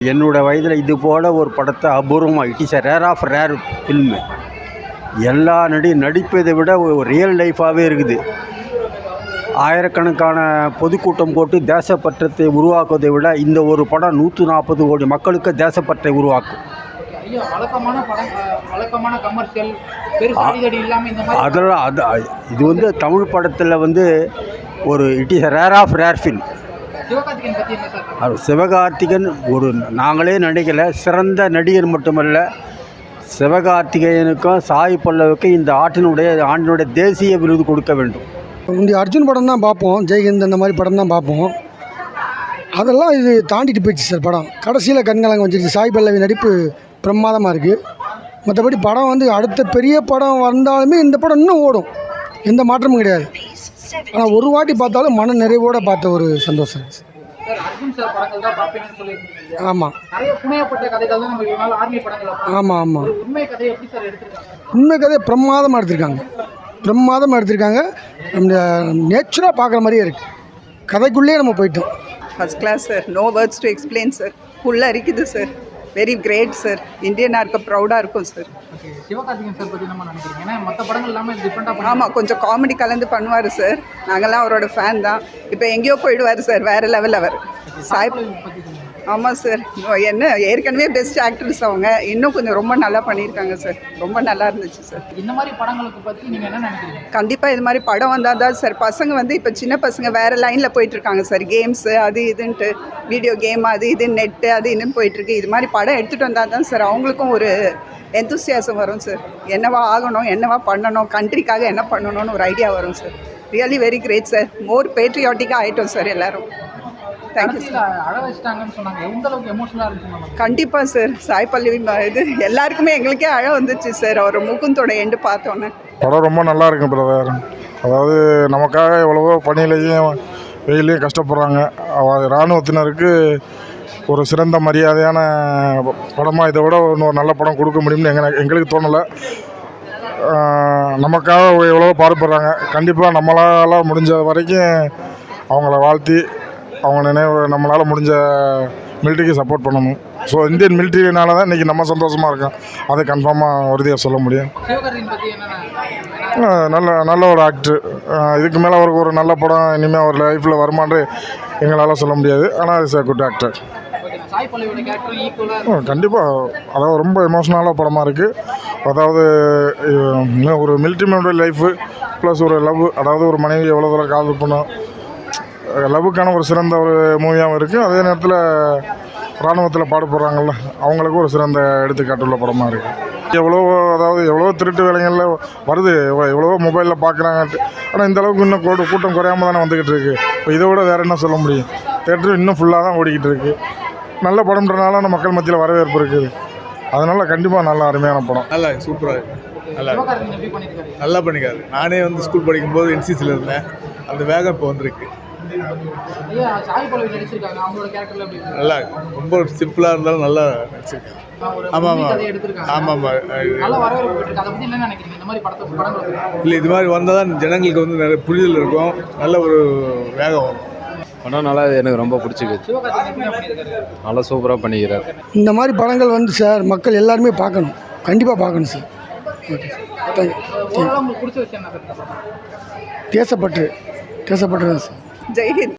என்னோடய வயதில் இது போல் ஒரு படத்தை அபூர்வமாக it is a rare of rare film. எல்லா நடிப்பதை விட ஒரு ரியல் லைஃபாகவே இருக்குது. ஆயிரக்கணக்கான பொதுக்கூட்டம் போட்டு தேசப்பற்றத்தை உருவாக்குவதை விட இந்த ஒரு படம் 140 கோடி மக்களுக்கு தேசப்பற்றை உருவாக்கும். அதெல்லாம் இது தமிழ் படத்தில் ஒரு it is a rare of rare film. Sivakarthikeyan நாங்களே நினைக்கல, சிறந்த நடிகர் மட்டுமல்ல, சிவகார்த்திகேயனுக்கும் சாய் பல்லவிக்கும் இந்த ஆண்டினுடைய தேசிய விருது கொடுக்க வேண்டும். இந்த அர்ஜுன் படம் தான் பார்ப்போம், ஜெய்ஹிந்த் அந்த மாதிரி படம் தான் பார்ப்போம். அதெல்லாம் இது தாண்டிட்டு போயிடுச்சு சார். படம் கடைசியில் கண்கலங்க வச்சிருச்சு. சாய் பல்லவி நடிப்பு பிரமாதமாக இருக்குது. மற்றபடி படம் அடுத்த பெரிய படம் வந்தாலுமே இந்த படம் இன்னும் ஓடும், எந்த மாற்றமும் கிடையாது. ஆனால் ஒரு வாட்டி பார்த்தாலும் மன நிறைவோடு பார்த்த ஒரு சந்தோஷம். ஆமாம் ஆமாம் ஆமாம், உண்மை கதையை பிரமாதமாக எடுத்திருக்காங்க. நம்ம நேச்சுராக பார்க்குற மாதிரியே இருக்குது. கதைக்குள்ளேயே நம்ம போயிட்டோம். First class sir, no words to explain sir. ஃபுல்லாக இருக்குது சார். Very great sir. இந்தியனாக இருக்க ப்ரௌடாக இருக்கும் சார். சிவகார்த்திகேயன் சார் பற்றி நம்ம நினைக்கிறீங்க? ஏன்னா மற்ற படங்கள் இல்லாமல் டிஃப்ரெண்ட்டாக ஆமாம், கொஞ்சம் காமெடி கலந்து பண்ணுவார் சார். நாங்கள்லாம் அவரோட ஃபேன் தான். இப்போ எங்கேயோ போயிடுவார் சார், வேறு லெவல் அவர். சாய் ஆமாம் சார், என்ன ஏற்கனவே பெஸ்ட் ஆக்ட்ரஸ் அவங்க, இன்னும் கொஞ்சம் ரொம்ப நல்லா பண்ணியிருக்காங்க சார். ரொம்ப நல்லா இருந்துச்சு சார். இந்த மாதிரி படங்களுக்கு பற்றி நீங்கள் என்ன நினைக்கிறீங்க? கண்டிப்பாக இது மாதிரி படம் வந்தால் தான் சார். பசங்க இப்போ சின்ன பசங்க வேறு லைனில் போயிட்டுருக்காங்க சார். கேம்ஸு அது இதுன்ட்டு, வீடியோ கேம் அது இது, நெட்டு அது இன்னும் போயிட்டுருக்கு. இது மாதிரி படம் எடுத்துகிட்டு வந்தால் தான் சார் அவங்களுக்கும் ஒரு எந்தூசியாசம் வரும் சார். என்னவா ஆகணும், என்னவா பண்ணணும், கண்ட்ரிக்காக என்ன பண்ணணும்னு ஒரு ஐடியா வரும் sir. Really very great sir. More பேட்ரியாட்டிக்காக ஆகிட்டோம் சார் எல்லோரும். கண்டிப்பாக சார். சாய் பல்லவி இது எல்லாருக்குமே எங்களுக்கே அழ வந்துச்சு சார். அவர் முகுந்தோட எண்டு பார்த்தோன்னே. படம் ரொம்ப நல்லா இருக்கு பிரதர். அதாவது நமக்காக எவ்வளவோ பணியிலையும் வெயிலையும் கஷ்டப்படுறாங்க. இராணுவத்தினருக்கு ஒரு சிறந்த மரியாதையான படமாக இதை விட இன்னொரு நல்ல படம் கொடுக்க முடியும்னு எங்களுக்கு தோணலை. நமக்காக எவ்வளவோ பாடுபடுறாங்க. கண்டிப்பாக நம்மளால் முடிஞ்ச வரைக்கும் அவங்கள வாழ்த்தி அவங்க நம்மளால் முடிஞ்ச மிலிட்ரிக்கு சப்போர்ட் பண்ணணும். ஸோ இந்தியன் மிலிட்ரினால தான் இன்றைக்கி நம்ம சந்தோஷமாக இருக்கோம். அதை கன்ஃபார்மாக உறுதியாக சொல்ல முடியும். நல்ல ஒரு ஆக்டரு. இதுக்கு மேலே அவருக்கு ஒரு நல்ல படம் இனிமேல் அவர் லைஃப்பில் வருமானு எங்களால் சொல்ல முடியாது. ஆனால் இட்ஸ் குட் ஆக்டர். கண்டிப்பாக. அதாவது ரொம்ப எமோஷ்னலான படமாக இருக்குது. அதாவது ஒரு மிலிட்ரி மேனோட லைஃபு ப்ளஸ் ஒரு லவ், அதாவது ஒரு மனைவி எவ்வளோ தூரம் காதல் பண்ணும், லவ்வுக்கான ஒரு சிறந்த ஒரு மூவியாகவும் இருக்குது. அதே நேரத்தில் இராணுவத்தில் பாடுபடுறாங்கள்ல, அவங்களுக்கு ஒரு சிறந்த எடுத்துக்காட்டுள்ள படமாக இருக்குது. எவ்வளோ திருட்டு வேலைகளில் வருது, எவ்வளவோ மொபைலில் பார்க்குறாங்க. ஆனால் இந்தளவுக்கு இன்னும் கூட்டம் குறையாமல் தானே வந்துக்கிட்டு இருக்குது. இப்போ இதை விட வேறு என்ன சொல்ல முடியும்? தேட்டர் இன்னும் ஃபுல்லாக தான் ஓடிக்கிட்டு இருக்குது. நல்ல படம்ன்றனால நம்ம மக்கள் மத்தியில் வரவேற்பு இருக்குது. அதனால் கண்டிப்பாக நல்ல அருமையான படம். நல்லா சூப்பராக இருக்குது. நல்லா பண்ணிக்காரு. நானே ஸ்கூல் படிக்கும்போது என்சிசியில் இருந்தேன். அந்த வேகம் இப்போ வந்திருக்கு. நல்லா ரொம்ப சிம்பிளாக இருந்தாலும் நல்லா நடிச்சிருக்காங்க. ஆமாம் ஆமாம் ஆமாம். இல்லை, இது மாதிரி வந்தால் தான் ஜனங்களுக்கு நிறைய புரிதல் இருக்கும். நல்ல ஒரு வேகம் வரும். படம் நல்லா, எனக்கு ரொம்ப பிடிச்சிருக்கு. நல்லா சூப்பராக பண்ணிக்கிறார். இந்த மாதிரி படங்கள் சார் மக்கள் எல்லாருமே பார்க்கணும், கண்டிப்பாக பார்க்கணும் சார். Okay sir, thank you. தேசப்பற்று தான் சார். ஜெய்ஹிந்த்.